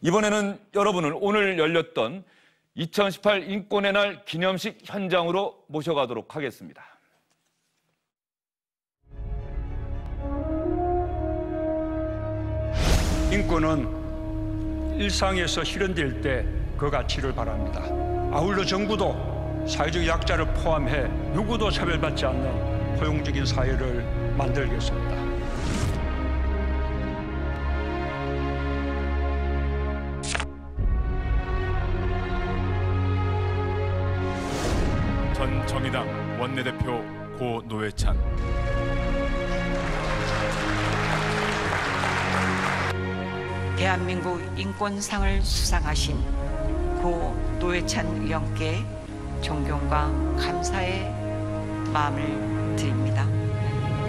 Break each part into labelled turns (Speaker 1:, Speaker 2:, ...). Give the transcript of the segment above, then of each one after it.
Speaker 1: 이번에는 여러분을 오늘 열렸던 2018 인권의 날 기념식 현장으로 모셔가도록 하겠습니다.
Speaker 2: 인권은 일상에서 실현될 때 그 가치를 바랍니다. 아울러 정부도 사회적 약자를 포함해 누구도 차별받지 않는 포용적인 사회를 만들겠습니다.
Speaker 3: 전 정의당 원내대표 고 노회찬,
Speaker 4: 대한민국 인권상을 수상하신 고 노회찬 의원께 존경과 감사의 마음을 드립니다.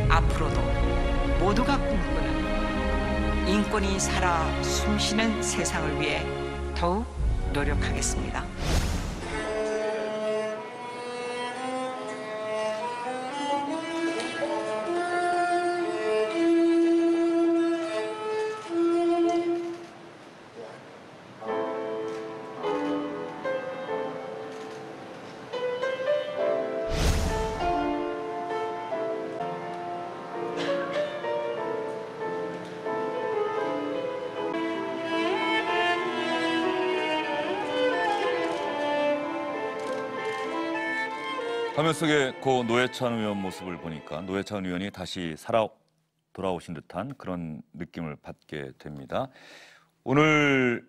Speaker 4: 앞으로도 모두가 꿈꾸는 인권이 살아 숨쉬는 세상을 위해 더욱 노력하겠습니다.
Speaker 1: 화면 속에 고 노회찬 의원 모습을 보니까 노회찬 의원이 다시 살아 돌아오신 듯한 그런 느낌을 받게 됩니다. 오늘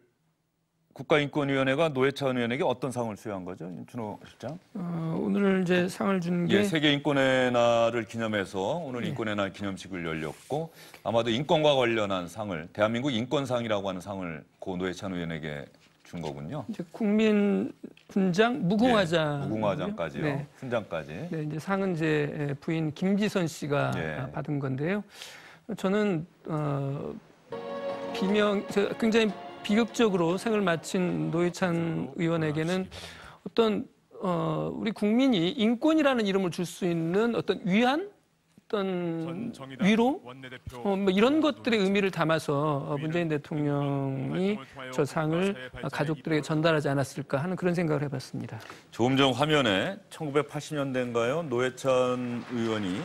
Speaker 1: 국가인권위원회가 노회찬 의원에게 어떤 상을 수여한 거죠, 윤춘호 실장?
Speaker 5: 오늘 이제 상을 준 게
Speaker 1: 세계 인권의 날을 기념해서 오늘 인권의 날 기념식을 열렸고 아마도 인권과 관련한 상을 대한민국 인권상이라고 하는 상을 고 노회찬 의원에게 준 거군요.
Speaker 5: 이제 국민 훈장 무궁화장,
Speaker 1: 무궁화장까지요.
Speaker 5: 네.
Speaker 1: 훈장까지.
Speaker 5: 네, 이제 상은 이제 부인 김지선 씨가 받은 건데요. 저는 굉장히 비극적으로 생을 마친 노회찬 의원에게는 어떤 우리 국민이 인권이라는 이름을 줄 수 있는 어떤 위안, 어떤 위로, 뭐 이런 것들의 의미를 담아서 문재인 대통령이 저 상을 가족들에게 전달하지 않았을까 하는 그런 생각을 해봤습니다.
Speaker 1: 조금 전 화면에 1980년대인가요? 노회찬 의원이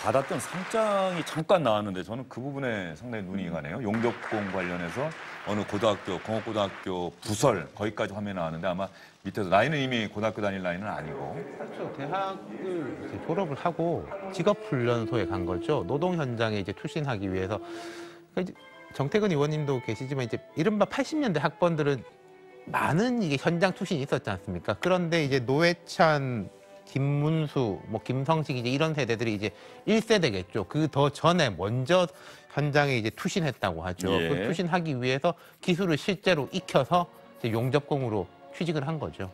Speaker 1: 받았던 상장이 잠깐 나왔는데 저는 그 부분에 상당히 눈이 가네요. 용접공 관련해서 어느 고등학교, 공업고등학교 부설 거기까지 화면에 나왔는데 아마 밑에서 나이는 이미 고등학교 다닐 나이는 아니고.
Speaker 6: 그렇죠. 대학을 이제 졸업을 하고 직업훈련소에 간 거죠. 노동 현장에 이제 투신하기 위해서. 그러니까 이제 정태근 의원님도 계시지만 이제 이른바 80년대 학번들은 많은 이게 현장 투신이 있었지 않습니까? 그런데 이제 노회찬, 김문수, 뭐 김성식 이제 이런 세대들이 이제 1세대겠죠. 그 더 전에 먼저 현장에 이제 투신했다고 하죠. 그 투신하기 위해서 기술을 실제로 익혀서 이제 용접공으로 취직을 한 거죠.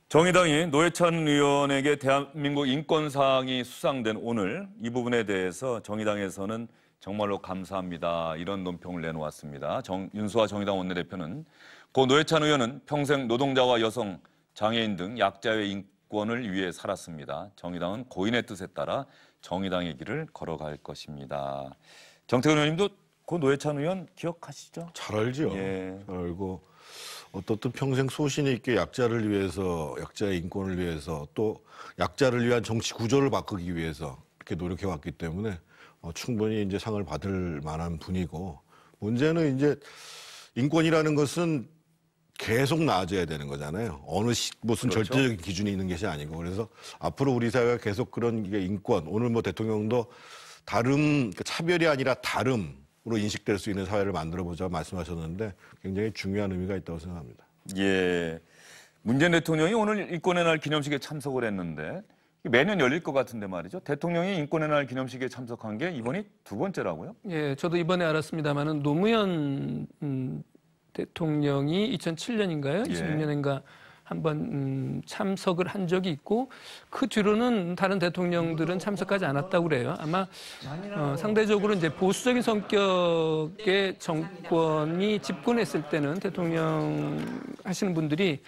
Speaker 1: 정의당이 노회찬 의원에게 대한민국 인권상이 수상된 오늘 이 부분에 대해서 정의당에서는 정말로 감사합니다. 이런 논평을 내놓았습니다. 윤수아 정의당 원내대표는 고 노회찬 의원은 평생 노동자와 여성, 장애인 등 약자의 인권을 위해 살았습니다. 정의당은 고인의 뜻에 따라 정의당의 길을 걸어갈 것입니다. 정태근 의원님도 고 노회찬 의원 기억하시죠?
Speaker 7: 잘 알죠. 잘 알고 어떻든 평생 소신이 있게 약자를 위해서, 약자의 인권을 위해서 또 약자를 위한 정치 구조를 바꾸기 위해서 이렇게 노력해왔기 때문에 충분히 이제 상을 받을 만한 분이고 문제는 이제 인권이라는 것은 계속 나아져야 되는 거잖아요. 무슨 절대적인 기준이 있는 것이 아니고 그래서 앞으로 우리 사회가 계속 그런 게 인권, 오늘 뭐 대통령도 차별이 아니라 다름으로 인식될 수 있는 사회를 만들어보자 말씀하셨는데 굉장히 중요한 의미가 있다고 생각합니다.
Speaker 1: 예, 문재인 대통령이 오늘 인권의 날 기념식에 참석을 했는데 매년 열릴 것 같은데 말이죠. 대통령이 인권의 날 기념식에 참석한 게 이번이 두 번째라고요?
Speaker 5: 예, 저도 이번에 알았습니다만은 노무현 대통령이 2007년인가요? 2006년인가 한번 참석을 한 적이 있고 그 뒤로는 다른 대통령들은 참석하지 않았다고 그래요. 아마 상대적으로 이제 보수적인 성격의 정권이 집권했을 때는 대통령 하시는 분들이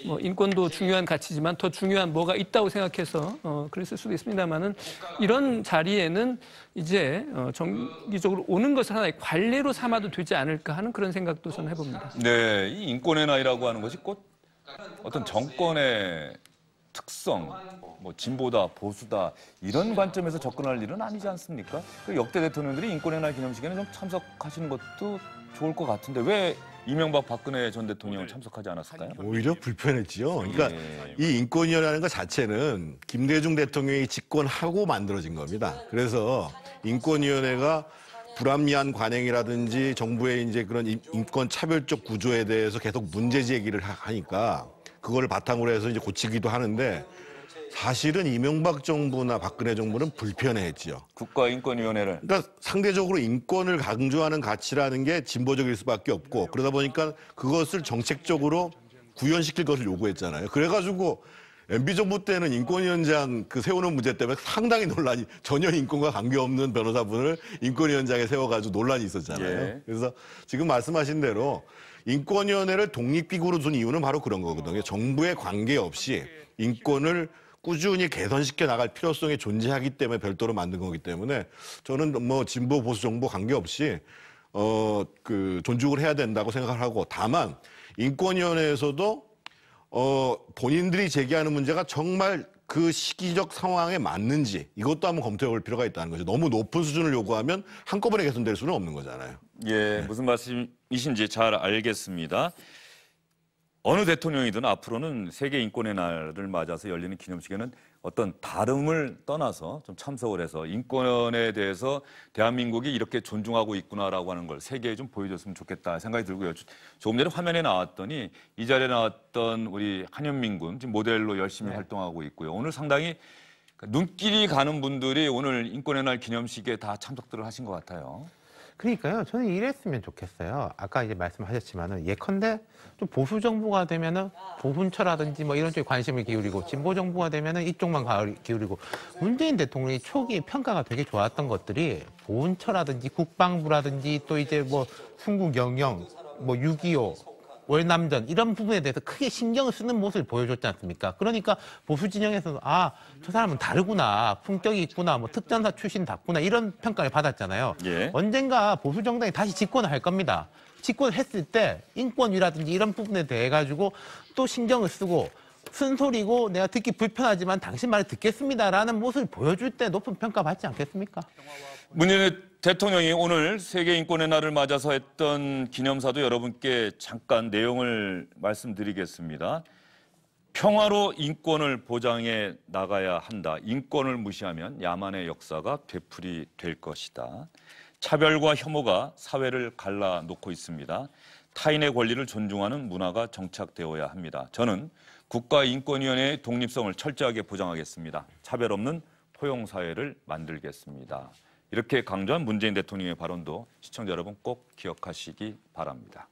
Speaker 5: 뭐 인권도 중요한 가치지만 더 중요한 뭐가 있다고 생각해서 그랬을 수도 있습니다만은 이런 자리에는 이제 정기적으로 오는 것을 하나의 관례로 삼아도 되지 않을까 하는 그런 생각도 저는 해봅니다.
Speaker 1: 네, 이 인권의 나이라고 하는 것이 곧 어떤 정권의 특성, 뭐 진보다 보수다 이런 관점에서 접근할 일은 아니지 않습니까? 그 역대 대통령들이 인권의 날 기념식에는 좀 참석하시는 것도 좋을 것 같은데 왜 이명박 박근혜 전 대통령은 참석하지 않았을까요?
Speaker 7: 오히려 불편했지요. 그러니까 이 인권위원회라는 것 자체는 김대중 대통령이 집권하고 만들어진 겁니다. 그래서 인권위원회가 불합리한 관행이라든지 정부의 이제 그런 인권 차별적 구조에 대해서 계속 문제 제기를 하니까 그거를 바탕으로 해서 이제 고치기도 하는데 사실은 이명박 정부나 박근혜 정부는 불편해했지요.
Speaker 1: 국가인권위원회를.
Speaker 7: 그러니까 상대적으로 인권을 강조하는 가치라는 게 진보적일 수밖에 없고 그러다 보니까 그것을 정책적으로 구현시킬 것을 요구했잖아요. 그래가지고 MB 정부 때는 인권위원장 그 세우는 문제 때문에 상당히 논란이 전혀 인권과 관계없는 변호사분을 인권위원장에 세워가지고 논란이 있었잖아요.
Speaker 1: 예.
Speaker 7: 그래서 지금 말씀하신 대로 인권위원회를 독립기구로 둔 이유는 바로 그런 거거든요. 정부에 관계없이 인권을 꾸준히 개선시켜 나갈 필요성이 존재하기 때문에 별도로 만든 거기 때문에 저는 뭐 진보 보수 정보 관계없이 존중을 해야 된다고 생각하고 다만 인권위원회에서도 본인들이 제기하는 문제가 정말 그 시기적 상황에 맞는지 이것도 한번 검토해 볼 필요가 있다는 거죠. 너무 높은 수준을 요구하면 한꺼번에 개선될 수는 없는 거잖아요.
Speaker 1: 예, 무슨 말씀이신지 잘 알겠습니다. 어느 대통령이든 앞으로는 세계 인권의 날을 맞아서 열리는 기념식에는 어떤 다름을 떠나서 좀 참석을 해서 인권에 대해서 대한민국이 이렇게 존중하고 있구나라고 하는 걸 세계에 좀 보여줬으면 좋겠다 생각이 들고요. 조금 전에 화면에 나왔더니 이 자리에 나왔던 우리 한현민 군 지금 모델로 열심히 활동하고 있고요. 오늘 상당히 눈길이 가는 분들이 오늘 인권의 날 기념식에 다 참석들을 하신 것 같아요.
Speaker 6: 그러니까요. 저는 이랬으면 좋겠어요. 아까 이제 말씀하셨지만은 예컨대 좀 보수 정부가 되면은 보훈처라든지 뭐 이런 쪽에 관심을 기울이고 진보 정부가 되면은 이쪽만 기울이고 문재인 대통령이 초기에 평가가 되게 좋았던 것들이 보훈처라든지 국방부라든지 또 이제 뭐 순국영령, 뭐 6.25 월남전 이런 부분에 대해서 크게 신경을 쓰는 모습을 보여줬지 않습니까? 그러니까 보수 진영에서는 저 사람은 다르구나, 품격이 있구나, 뭐 특전사 출신 답구나 이런 평가를 받았잖아요.
Speaker 1: 예.
Speaker 6: 언젠가 보수 정당이 다시 집권을 할 겁니다. 집권을 했을 때 인권위라든지 이런 부분에 대해 가지고 또 신경을 쓰고 쓴소리고 내가 듣기 불편하지만 당신 말을 듣겠습니다라는 모습을 보여줄 때 높은 평가 받지 않겠습니까?
Speaker 1: 문재인 대통령이 오늘 세계인권의 날을 맞아서 했던 기념사도 여러분께 잠깐 내용을 말씀드리겠습니다. 평화로 인권을 보장해 나가야 한다. 인권을 무시하면 야만의 역사가 되풀이될 것이다. 차별과 혐오가 사회를 갈라놓고 있습니다. 타인의 권리를 존중하는 문화가 정착되어야 합니다. 저는 국가인권위원회의 독립성을 철저하게 보장하겠습니다. 차별 없는 포용사회를 만들겠습니다. 이렇게 강조한 문재인 대통령의 발언도 시청자 여러분 꼭 기억하시기 바랍니다.